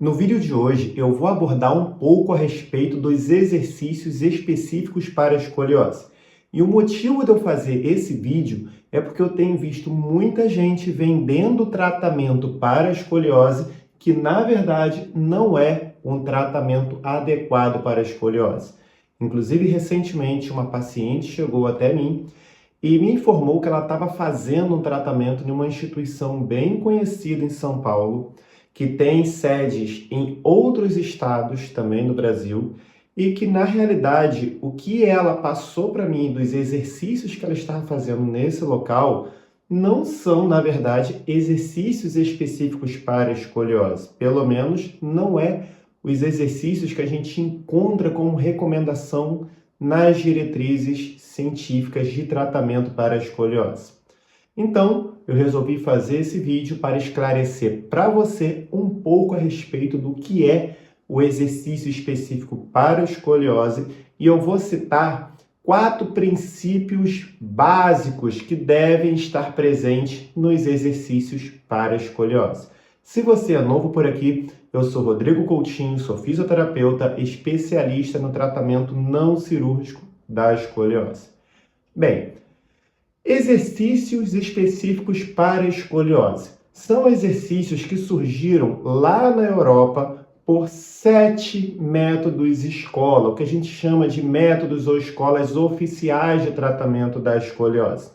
No vídeo de hoje, eu vou abordar um pouco a respeito dos exercícios específicos para a escoliose. E o motivo de eu fazer esse vídeo é porque eu tenho visto muita gente vendendo tratamento para a escoliose que, na verdade, não é um tratamento adequado para a escoliose. Inclusive, recentemente, uma paciente chegou até mim e me informou que ela estava fazendo um tratamento em uma instituição bem conhecida em São Paulo, que tem sedes em outros estados também no Brasil, e que, na realidade, o que ela passou para mim dos exercícios que ela estava fazendo nesse local não são, na verdade, exercícios específicos para a escoliose. Pelo menos não é os exercícios que a gente encontra como recomendação nas diretrizes científicas de tratamento para a escoliose. Então, eu resolvi fazer esse vídeo para esclarecer para você um pouco a respeito do que é o exercício específico para a escoliose e eu vou citar 4 princípios básicos que devem estar presentes nos exercícios para a escoliose. Se você é novo por aqui, eu sou Rodrigo Coutinho, sou fisioterapeuta, especialista no tratamento não cirúrgico da escoliose. Bem, exercícios específicos para a escoliose. São exercícios que surgiram lá na Europa por 7 métodos escola, o que a gente chama de métodos ou escolas oficiais de tratamento da escoliose.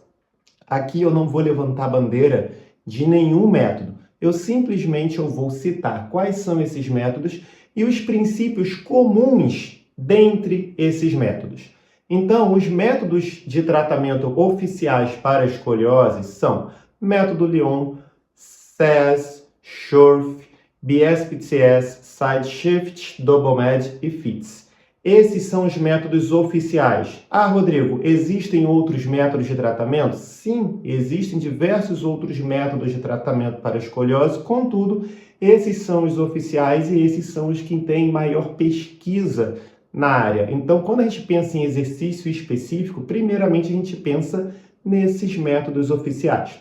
Aqui eu não vou levantar a bandeira de nenhum método. Eu simplesmente vou citar quais são esses métodos e os princípios comuns dentre esses métodos. Então, os métodos de tratamento oficiais para a escoliose são método Lyon, SES, SCHORF, BSPCS, SideShift, DoubleMed e FITS. Esses são os métodos oficiais. Ah, Rodrigo, existem outros métodos de tratamento? Sim, existem diversos outros métodos de tratamento para a escoliose, contudo, esses são os oficiais e esses são os que têm maior pesquisa na área. Então, quando a gente pensa em exercício específico, primeiramente a gente pensa nesses métodos oficiais.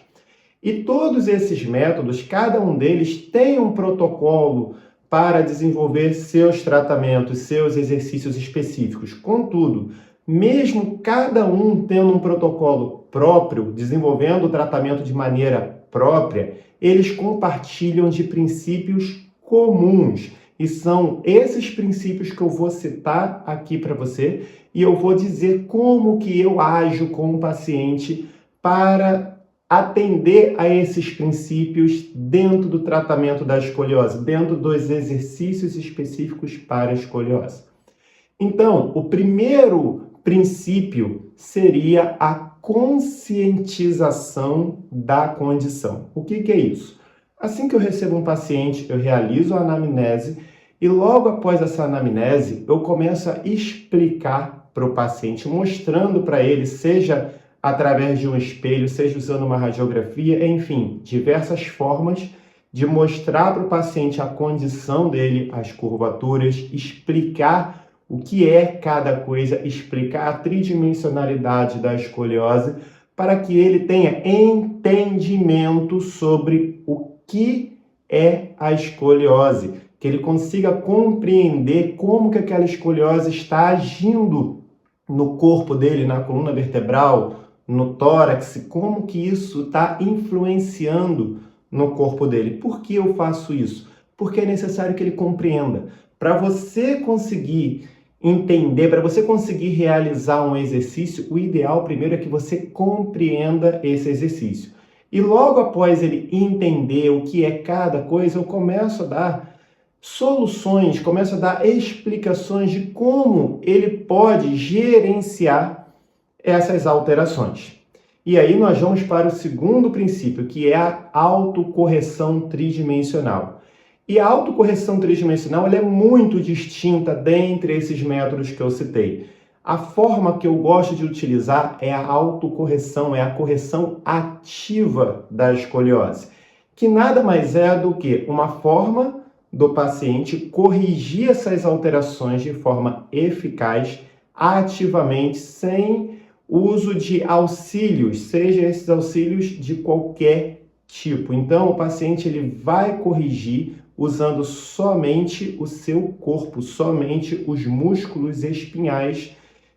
E todos esses métodos, cada um deles tem um protocolo para desenvolver seus tratamentos, seus exercícios específicos. Contudo, mesmo cada um tendo um protocolo próprio, desenvolvendo o tratamento de maneira própria, eles compartilham de princípios comuns. E são esses princípios que eu vou citar aqui para você e eu vou dizer como que eu ajo com o paciente para atender a esses princípios dentro do tratamento da escoliose, dentro dos exercícios específicos para a escoliose. Então, o primeiro princípio seria a conscientização da condição. O que é isso? Assim que eu recebo um paciente, eu realizo a anamnese e logo após essa anamnese, eu começo a explicar para o paciente, mostrando para ele, seja através de um espelho, seja usando uma radiografia, enfim, diversas formas de mostrar para o paciente a condição dele, as curvaturas, explicar o que é cada coisa, explicar a tridimensionalidade da escoliose, para que ele tenha entendimento sobre o que é a escoliose, que ele consiga compreender como que aquela escoliose está agindo no corpo dele, na coluna vertebral, no tórax, como que isso está influenciando no corpo dele. Por que eu faço isso? Porque é necessário que ele compreenda. Para você conseguir entender, para você conseguir realizar um exercício, o ideal primeiro é que você compreenda esse exercício. E logo após ele entender o que é cada coisa, eu começo a dar soluções, começo a dar explicações de como ele pode gerenciar essas alterações. E aí nós vamos para o segundo princípio, que é a autocorreção tridimensional. E a autocorreção tridimensional ela é muito distinta dentre esses métodos que eu citei. A forma que eu gosto de utilizar é a autocorreção, é a correção ativa da escoliose, que nada mais é do que uma forma do paciente corrigir essas alterações de forma eficaz, ativamente, sem uso de auxílios, seja esses auxílios de qualquer tipo. Então, o paciente ele vai corrigir usando somente o seu corpo, somente os músculos espinhais.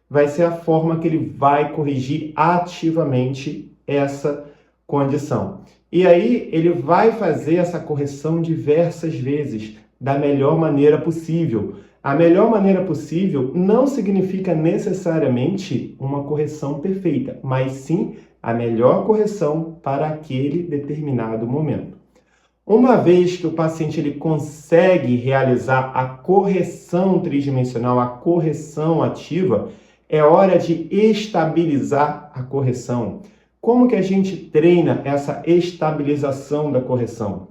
Vai ser a forma que ele vai corrigir ativamente essa condição. E aí ele vai fazer essa correção diversas vezes, da melhor maneira possível. A melhor maneira possível não significa necessariamente uma correção perfeita, mas sim a melhor correção para aquele determinado momento. Uma vez que o paciente ele consegue realizar a correção tridimensional, a correção ativa, é hora de estabilizar a correção. Como que a gente treina essa estabilização da correção?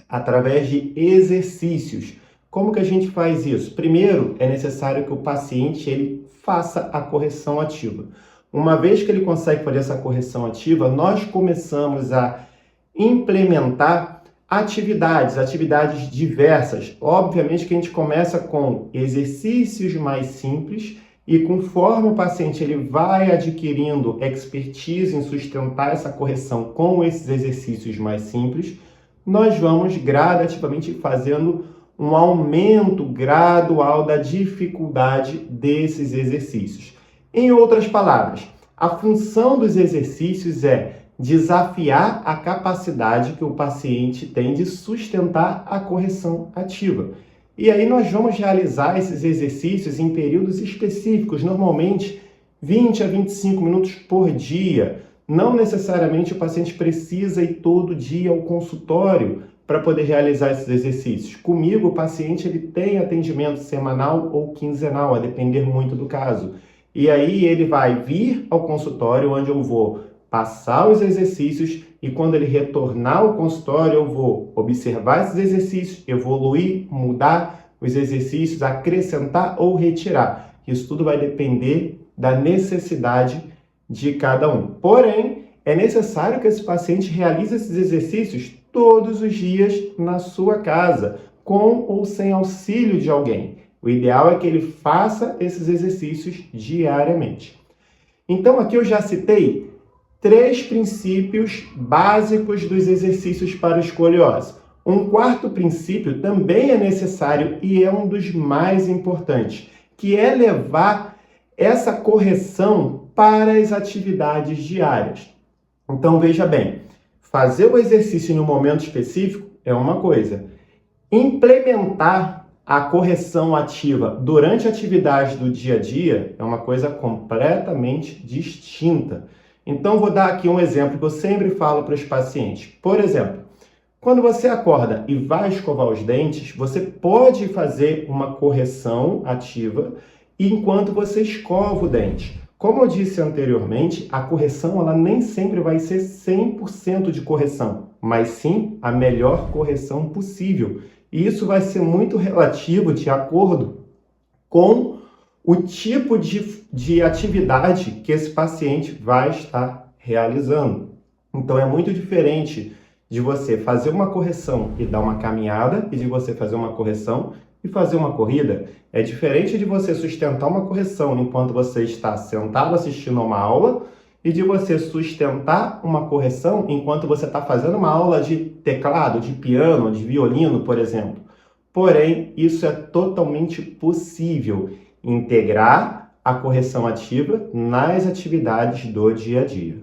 Através de exercícios. Como que a gente faz isso? Primeiro, é necessário que o paciente ele faça a correção ativa. Uma vez que ele consegue fazer essa correção ativa, nós começamos a implementar atividades diversas. Obviamente que a gente começa com exercícios mais simples e conforme o paciente ele vai adquirindo expertise em sustentar essa correção com esses exercícios mais simples, nós vamos gradativamente fazendo um aumento gradual da dificuldade desses exercícios. Em outras palavras, a função dos exercícios é desafiar a capacidade que o paciente tem de sustentar a correção ativa. E aí nós vamos realizar esses exercícios em períodos específicos, normalmente 20 a 25 minutos por dia. Não necessariamente o paciente precisa ir todo dia ao consultório para poder realizar esses exercícios. Comigo, o paciente ele tem atendimento semanal ou quinzenal, a depender muito do caso. E aí ele vai vir ao consultório, onde eu vou passar os exercícios e quando ele retornar ao consultório, eu vou observar esses exercícios, evoluir, mudar os exercícios, acrescentar ou retirar. Isso tudo vai depender da necessidade de cada um. Porém, é necessário que esse paciente realize esses exercícios todos os dias na sua casa, com ou sem auxílio de alguém. O ideal é que ele faça esses exercícios diariamente. Então, aqui eu já citei 3 princípios básicos dos exercícios para escoliose. Um quarto princípio também é necessário e é um dos mais importantes, que é levar essa correção para as atividades diárias. Então, veja bem, fazer o exercício em um momento específico é uma coisa. Implementar a correção ativa durante a atividade do dia a dia é uma coisa completamente distinta. Então, vou dar aqui um exemplo que eu sempre falo para os pacientes. Por exemplo, quando você acorda e vai escovar os dentes, você pode fazer uma correção ativa enquanto você escova o dente. Como eu disse anteriormente, a correção ela nem sempre vai ser 100% de correção, mas sim a melhor correção possível. E isso vai ser muito relativo de acordo com o tipo de atividade que esse paciente vai estar realizando. Então é muito diferente de você fazer uma correção e dar uma caminhada e de você fazer uma correção e fazer uma corrida. É diferente de você sustentar uma correção enquanto você está sentado assistindo a uma aula e de você sustentar uma correção enquanto você está fazendo uma aula de teclado, de piano, de violino, por exemplo. Porém, isso é totalmente possível. Integrar a correção ativa nas atividades do dia a dia.